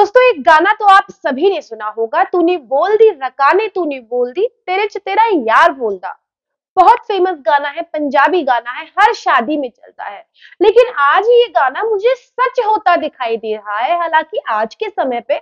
दोस्तों एक गाना तो आप सभी ने सुना होगा, तूने बोल दी रकाने तूने बोल दी तेरे च तेरा यार बोलदा। बहुत फेमस गाना है, पंजाबी गाना है, हर शादी में चलता है। लेकिन आज ये गाना मुझे सच होता दिखाई दे रहा है। हालांकि आज के समय पे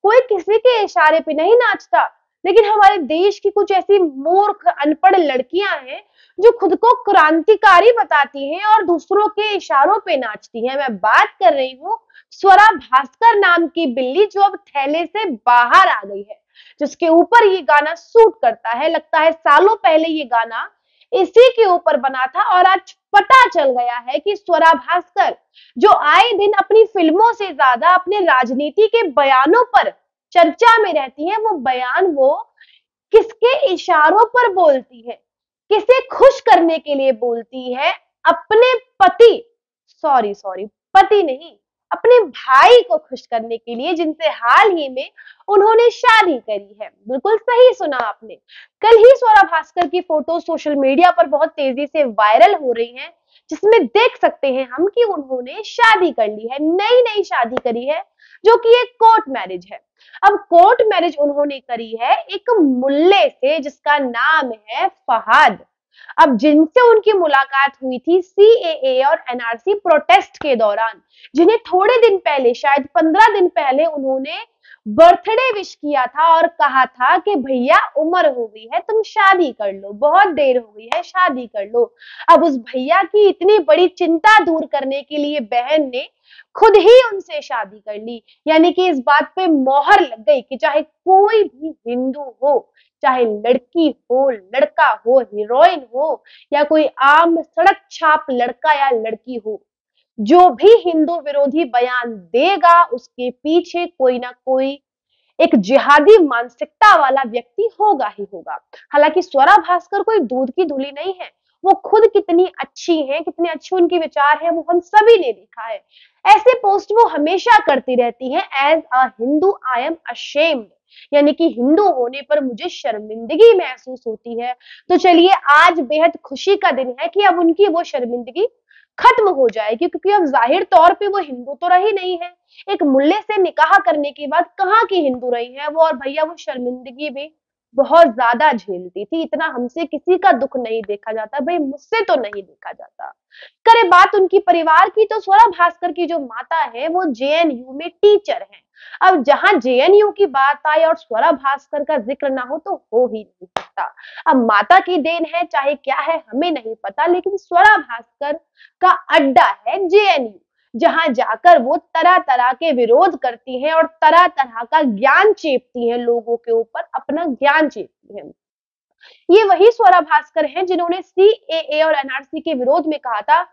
कोई किसी के इशारे पे नहीं नाचता, लेकिन हमारे देश की कुछ ऐसी मूर्ख अनपढ़ लड़कियां हैं जो खुद को क्रांतिकारी बताती हैं और दूसरों के इशारों पे नाचती हैं। मैं बात कर रही हूँ स्वरा भास्कर नाम की बिल्ली, जो अब थैले से बाहर आ गई है, जिसके ऊपर ये गाना सूट करता है। लगता है सालों पहले ये गाना इसी के ऊपर बना था और आज पता चल गया है कि स्वरा भास्कर, जो आए दिन अपनी फिल्मों से ज्यादा अपने राजनीति के बयानों पर चर्चा में रहती है, वो बयान वो किसके इशारों पर बोलती है, किसे खुश करने के लिए बोलती है? अपने पति, सॉरी सॉरी पति नहीं, अपने भाई को खुश करने के लिए, जिनसे हाल ही में उन्होंने शादी करी है। बिल्कुल सही सुना आपने। कल ही स्वरा भास्कर की फोटो सोशल मीडिया पर बहुत तेजी से वायरल हो रही हैं, जिसमें देख सकते हैं हम कि उन्होंने शादी कर ली है, नई नई शादी करी है, जो कि एक कोर्ट मैरिज है। अब कोर्ट मैरिज उन्होंने करी है एक मुल्ले से, जिसका नाम है फहाद। अब जिनसे उनकी मुलाकात हुई थी सीएए और एनआरसी प्रोटेस्ट के दौरान, जिन्हें थोड़े दिन पहले, शायद 15 दिन पहले, उन्होंने बर्थडे विश किया था और कहा था कि भैया उम्र हो गई है, तुम शादी कर लो, बहुत देर हो गई है, शादी कर लो। अब उस भैया की इतनी बड़ी चिंता दूर करने के लिए बहन ने खुद ही उनसे शादी कर ली। यानी कि इस बात पे मोहर लग गई कि चाहे कोई भी हिंदू हो, चाहे लड़की हो, लड़का हो, हीरोइन हो, या कोई आम सड़क छाप लड़का या लड़की हो, जो भी हिंदू विरोधी बयान देगा उसके पीछे कोई ना कोई एक जिहादी मानसिकता वाला व्यक्ति होगा ही होगा। हालांकि स्वरा भास्कर कोई दूध की धुली नहीं है। वो खुद कितनी अच्छी हैं, कितने अच्छे उनके विचार हैं, वो हम सभी ने देखा है। ऐसे पोस्ट वो हमेशा करती रहती हैं, as a Hindu I am ashamed, यानी कि हिंदू होने पर मुझे शर्मिंदगी महसूस होती है। तो चलिए, आज बेहद खुशी का दिन है कि अब उनकी वो शर्मिंदगी खत्म हो जाएगी, क्योंकि अब जाहिर तौर पे वो हिंदू तो रही नहीं है। एक मुल्ले से निकाह करने के बाद कहाँ की हिंदू रही है वो, और भैया वो शर्मिंदगी भी बहुत ज्यादा झेलती थी। इतना हमसे किसी का दुख नहीं देखा जाता भाई, मुझसे तो नहीं देखा जाता। करे बात उनकी परिवार की, तो स्वरा भास्कर की जो माता है वो जेएनयू में टीचर है। अब जहां जेएनयू की बात आए और स्वरा भास्कर का जिक्र ना हो तो हो ही नहीं सकता। अब माता की देन है चाहे क्या है हमें नहीं पता, लेकिन स्वरा भास्कर का अड्डा है जेएनयू, जहां जाकर वो तरह तरह के विरोध करती हैं और तरह तरह का ज्ञान चेपती हैं, लोगों के ऊपर अपना ज्ञान चेपती हैं। ये वही स्वरा भास्कर हैं जिन्होंने सीएए और एनआरसी के विरोध में कहा था,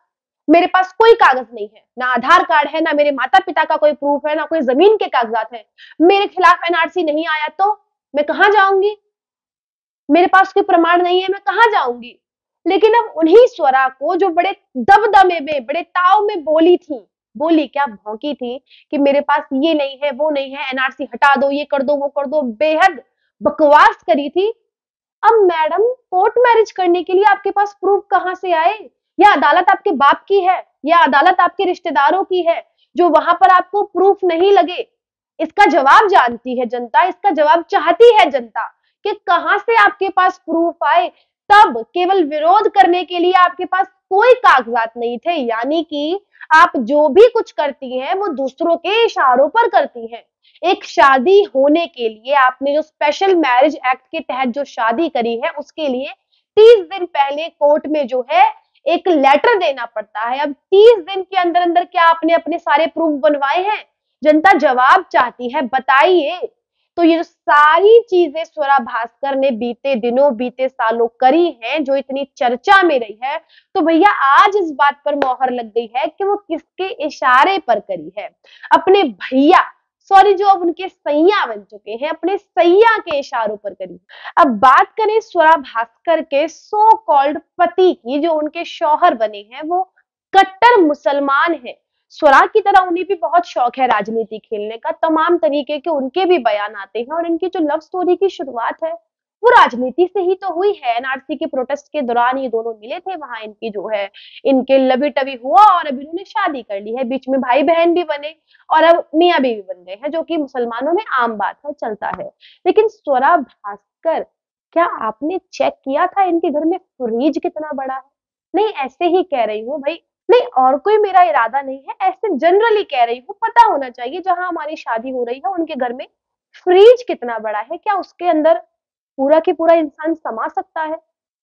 मेरे पास कोई कागज नहीं है, ना आधार कार्ड है, ना मेरे माता पिता का कोई प्रूफ है, ना कोई जमीन के कागजात है, मेरे खिलाफ एनआरसी नहीं आया तो मैं कहां जाऊंगी, मेरे पास कोई प्रमाण नहीं है, मैं कहां जाऊंगी। लेकिन अब उन्हीं स्वरा को, जो बड़े दबदबे में, बड़े ताव में बोली थी, बोली क्या, भौंकी थी कि मेरे पास ये नहीं है, वो नहीं है, एनआरसी हटा दो, ये कर दो, वो कर दो, बेहद बकवास करी थी। अब मैडम, कोर्ट मैरिज करने के लिए आपके पास प्रूफ कहां से आए? या अदालत आपके बाप की है, या अदालत आपके रिश्तेदारों की है, जो वहां पर आपको प्रूफ नहीं लगे? इसका जवाब जानती है जनता, इसका जवाब चाहती है जनता कि कहां से आपके पास प्रूफ आए। तब केवल विरोध करने के लिए आपके पास कोई कागजात नहीं थे, यानी कि आप जो भी कुछ करती हैं वो दूसरों के इशारों पर करती हैं। एक शादी होने के लिए आपने जो स्पेशल मैरिज एक्ट के तहत जो शादी करी है, उसके लिए 30 दिन पहले कोर्ट में जो है एक लेटर देना पड़ता है। अब 30 दिन के अंदर अंदर क्या आपने अपने सारे प्रूफ बनवाए हैं? जनता जवाब चाहती है, बताइए। तो ये जो सारी चीजें स्वरा भास्कर ने बीते दिनों, बीते सालों करी हैं, जो इतनी चर्चा में रही है, तो भैया आज इस बात पर मोहर लग गई है कि वो किसके इशारे पर करी है। अपने भैया, सॉरी, जो अब उनके सैया बन चुके हैं, अपने सैया के इशारों पर करी। अब बात करें स्वरा भास्कर के सो कॉल्ड पति की, जो उनके शौहर बने हैं, वो कट्टर मुसलमान हैं। स्वरा की तरह उन्हें भी बहुत शौक है राजनीति खेलने का, तमाम तरीके के उनके भी बयान आते हैं, और इनकी जो लव स्टोरी की शुरुआत है वो राजनीति से ही तो हुई है। एनआरसी के प्रोटेस्ट के दौरान ये दोनों मिले थे, वहां इनकी जो है इनके लवी टवी हुआ और अब इन्होंने शादी कर ली है, बीच में भाई बहन भी बने और अब मियाँ बीवी बन गए हैं, जो कि मुसलमानों में आम बात है, चलता है। लेकिन स्वरा भास्कर, क्या आपने चेक किया था इनके घर में फ्रिज कितना बड़ा है? नहीं, ऐसे ही कह रही हूँ भाई, नहीं और कोई मेरा इरादा नहीं है, ऐसे जनरली कह रही हूँ, पता होना चाहिए जहां हमारी शादी हो रही है उनके घर में फ्रिज कितना बड़ा है, क्या उसके अंदर पूरा की पूरा इंसान समा सकता है?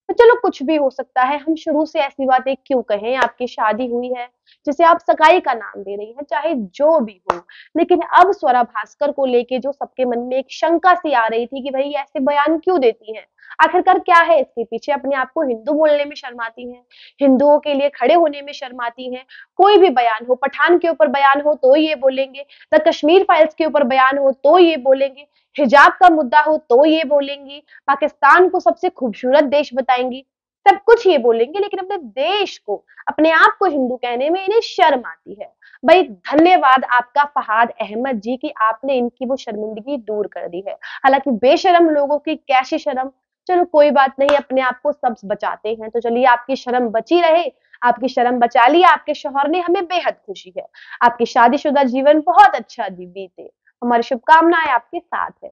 तो चलो कुछ भी हो सकता है, हम शुरू से ऐसी बातें क्यों कहें, आपकी शादी हुई है, जिसे आप सगाई का नाम दे रही हैं, चाहे जो भी हो। लेकिन अब स्वरा भास्कर को लेके जो सबके मन में एक शंका सी आ रही थी कि भाई ऐसे बयान क्यों देती हैं? आखिरकार क्या है इसके पीछे? अपने आप को हिंदू बोलने में शर्माती हैं, हिंदुओं के लिए खड़े होने में शर्माती हैं। कोई भी बयान हो, पठान के ऊपर बयान हो तो ये बोलेंगे, द कश्मीर फाइल्स के ऊपर बयान हो तो ये बोलेंगे, हिजाब का मुद्दा हो तो ये बोलेंगी, पाकिस्तान को सबसे खूबसूरत देश बताएंगी, सब कुछ ये बोलेंगे, लेकिन अपने देश को, अपने आप को हिंदू कहने में इन्हें शर्म आती है। भाई धन्यवाद आपका फहाद अहमद जी कि आपने इनकी वो शर्मिंदगी दूर कर दी है। हालांकि बेशरम लोगों की कैसी शर्म, चलो कोई बात नहीं, अपने आप को सब बचाते हैं, तो चलिए आपकी शर्म बची रहे। आपकी शर्म बचा ली, आपके शौहर ने, हमें बेहद खुशी है। आपकी शादीशुदा जीवन बहुत अच्छा बीते, हमारी शुभकामनाएं आपके साथ है।